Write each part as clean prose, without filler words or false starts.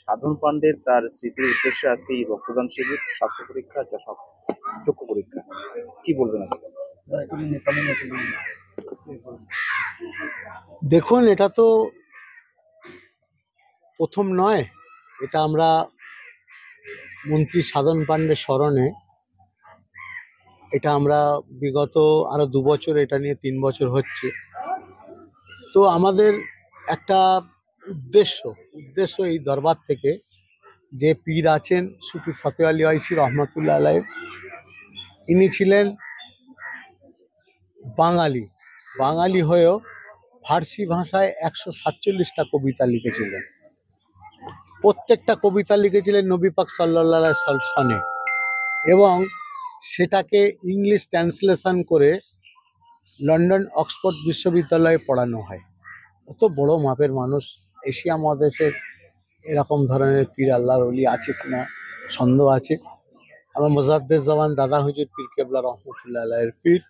সাধন পান্ডের তার স্মৃতির উদ্দেশ্যে আজকে এই রক্তদান শিবির, স্বাস্থ্য পরীক্ষা, যা সব চক্ষু পরীক্ষা, কি বলবেন আজকে? দেখুন, এটা তো প্রথম নয়। এটা আমরা মন্ত্রী সাধন পান্ডের স্মরণে এটা আমরা বিগত আরো 2 বছর, এটা নিয়ে 3 বছর হচ্ছে। তো আমাদের একটা উদ্দেশ্য এই দরবার থেকে, যে পীর আছেন সুফি ফতে আলী ওয়াইসি রহমতুল্লাহ আলাইহ, ইনি ছিলেন বাঙালি হয়েও ফার্সি ভাষায় 147টা কবিতা লিখেছিলেন। প্রত্যেকটা কবিতা লিখেছিলেন নবী পাক সাল্লাল্লাহু আলাইহি সনে, এবং সেটাকে ইংলিশ ট্রান্সলেশন করে লন্ডন অক্সফোর্ড বিশ্ববিদ্যালয়ে পড়ানো হয়। অত বড় মাপের মানুষ এশিয়া মহাদেশের এরকম ধরনের পীর আল্লাহর ওলি আছে কিনা সন্দেহ আছে। আমার মোজাদ্দেদ জামান দাদা হুজুর পীর কেবলা রহমতুল্লাহ আলাইহির পীর।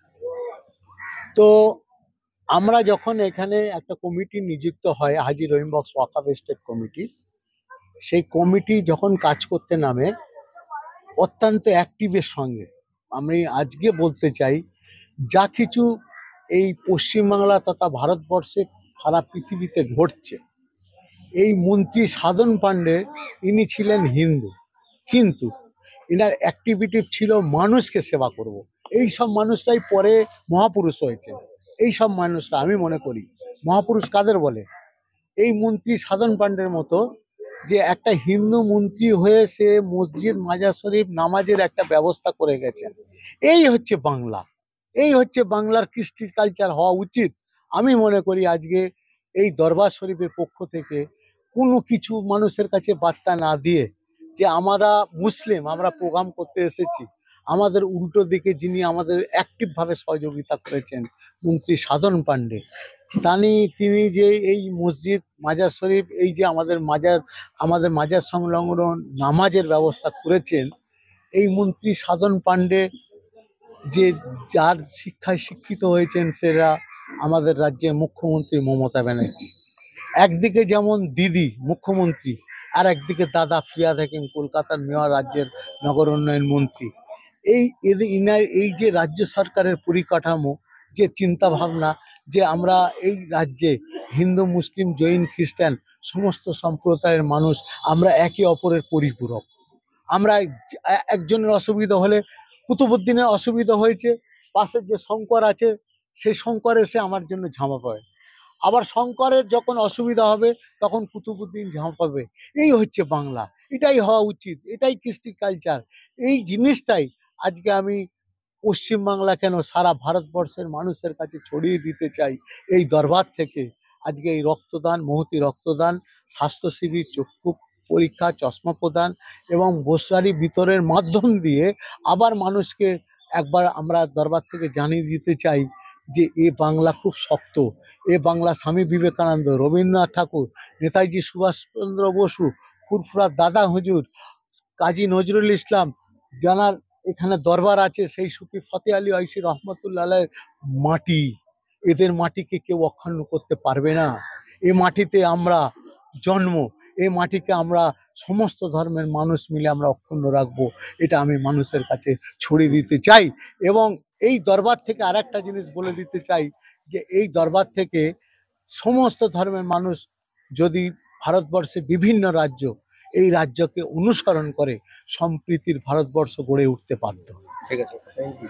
তো আমরা যখন এখানে একটা কমিটি নিযুক্ত হয়, হাজী রহিম বক্স ওয়াকাফ স্টেট কমিটি, সেই কমিটি যখন কাজ করতে নামে অত্যন্ত অ্যাক্টিভের সঙ্গে, আমি আজকে বলতে চাই, যা কিছু এই পশ্চিমবাংলা তথা ভারতবর্ষে সারা পৃথিবীতে ঘটছে, এই মন্ত্রী সাধন পান্ডে ইনি ছিলেন হিন্দু, কিন্তু ইনার অ্যাক্টিভিটি ছিল মানুষকে সেবা করব। এই সব মানুষরাই পরে মহাপুরুষ হয়েছে। এই সব মানুষরা আমি মনে করি মহাপুরুষ কাদের বলে, এই মন্ত্রী সাধন পান্ডের মতো, যে একটা হিন্দু মন্ত্রী হয়ে সে মসজিদ মাজার শরীফ নামাজের একটা ব্যবস্থা করে গেছেন। এই হচ্ছে বাংলা, এই হচ্ছে বাংলার কৃষ্টি কালচার হওয়া উচিত। আমি মনে করি আজকে এই দরবার শরীফের পক্ষ থেকে কোনো কিছু মানুষের কাছে বার্তা না দিয়ে, যে আমরা মুসলিম, আমরা প্রোগ্রাম করতে এসেছি, আমাদের উল্টো দিকে যিনি আমাদের অ্যাক্টিভভাবে সহযোগিতা করেছেন মন্ত্রী সাধন পান্ডে, তিনি যে এই মসজিদ মাজার শরীফ, এই যে আমাদের মাজার সংলগ্ন নামাজের ব্যবস্থা করেছেন, এই মন্ত্রী সাধন পান্ডে যে যার শিক্ষায় শিক্ষিত হয়েছেন, সেরা আমাদের রাজ্যের মুখ্যমন্ত্রী মমতা ব্যানার্জি। একদিকে যেমন দিদি মুখ্যমন্ত্রী, আর একদিকে দাদা ফিয়াদ হাকিম কলকাতার মেয়র, রাজ্যের নগর উন্নয়ন মন্ত্রী। এই যে রাজ্য সরকারের পরিকাঠামো, যে চিন্তা ভাবনা, যে আমরা এই রাজ্যে হিন্দু মুসলিম জৈন খ্রিস্টান সমস্ত সম্প্রদায়ের মানুষ, আমরা একে অপরের পরিপূরক। আমরা একজনের অসুবিধা হলে, কুতুবুদ্দিনের অসুবিধা হয়েছে, পাশের যে শঙ্কর আছে সেই শঙ্কর এসে আমার জন্য ঝাঁপা পাবে, আবার শঙ্করের যখন অসুবিধা হবে তখন কুতুবুদ্দিন ঝাঁপাবে। এই হচ্ছে বাংলা, এটাই হওয়া উচিত, এটাই কৃষ্টি কালচার। এই জিনিসটাই আজকে আমি পশ্চিমবাংলা কেন সারা ভারতবর্ষের মানুষের কাছে ছড়িয়ে দিতে চাই। এই দরবার থেকে আজকে এই রক্তদান, মহতি রক্তদান, স্বাস্থ্য শিবির, চক্ষু পরীক্ষা, চশমা প্রদান এবং বস্ত্রাদি বিতরণের মাধ্যম দিয়ে আবার মানুষকে একবার আমরা দরবার থেকে জানিয়ে দিতে চাই যে এ বাংলা খুব শক্ত। এ বাংলা স্বামী বিবেকানন্দ, রবীন্দ্রনাথ ঠাকুর, নেতাজি সুভাষচন্দ্র বসু, ফুরফুরার দাদা হুজুর, কাজী নজরুল ইসলাম, জানার এখানে দরবার আছে, সেই সুফি ফতে আলী ওয়াইসি রহমতুল্লাহ আলাইহির মাটি, এদের মাটিকে কেউ অক্ষুণ্ণ করতে পারবে না। এই মাটিতে আমরা জন্ম, এই মাটিকে আমরা সমস্ত ধর্মের মানুষ মিলে আমরা অক্ষুণ্ণ রাখবো, এটা আমি মানুষের কাছে ছড়িয়ে দিতে চাই। এবং এই দরবার থেকে আর একটা জিনিস বলে দিতে চাই, যে এই দরবার থেকে সমস্ত ধর্মের মানুষ যদি ভারতবর্ষে বিভিন্ন রাজ্য এই রাজ্যকে অনুসরণ করে, সম্প্রীতির ভারতবর্ষ গড়ে উঠতে বাধ্য। ঠিক আছে, থ্যাংক ইউ।